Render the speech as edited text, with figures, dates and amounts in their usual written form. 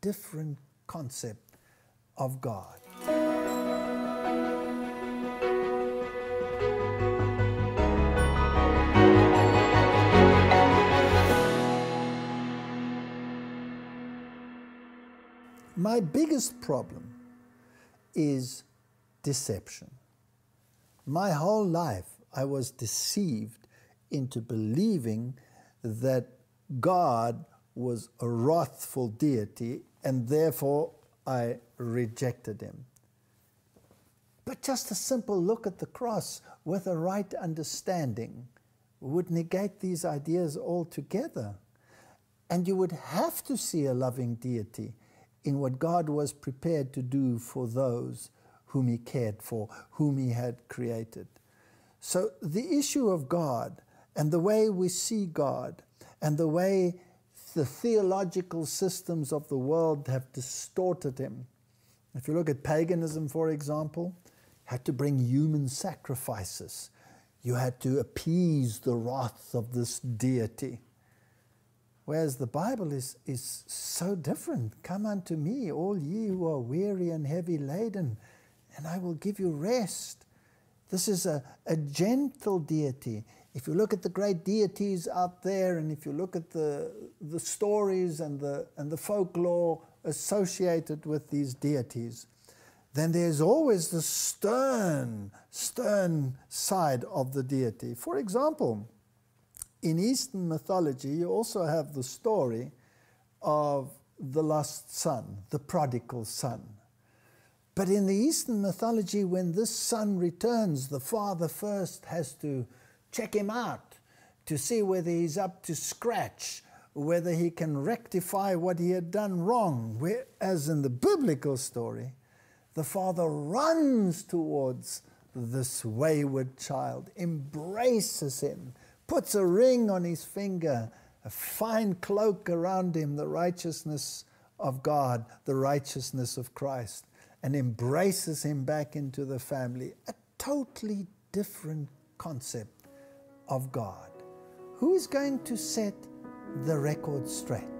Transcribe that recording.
different concept of God. My biggest problem is deception. My whole life I was deceived into believing that God was a wrathful deity, and therefore I rejected him. But just a simple look at the cross with a right understanding would negate these ideas altogether. And you would have to see a loving deity in what God was prepared to do for those whom he cared for, whom he had created. So the issue of God and the way we see God and the way the theological systems of the world have distorted him. If you look at paganism, for example, had to bring human sacrifices. You had to appease the wrath of this deity. Whereas the Bible is so different. Come unto me, all ye who are weary and heavy laden, and I will give you rest. This is a gentle deity. If you look at the great deities out there, and if you look at the stories and the folklore associated with these deities, then there's always the stern side of the deity. For example, in Eastern mythology, you also have the story of the lost son, the prodigal son. But in the Eastern mythology, when this son returns, the father first has to check him out to see whether he's up to scratch, whether he can rectify what he had done wrong. Whereas in the biblical story, the father runs towards this wayward child, embraces him, puts a ring on his finger, a fine cloak around him, the righteousness of God, the righteousness of Christ, and embraces him back into the family. A totally different concept of God. Who is going to set the record straight?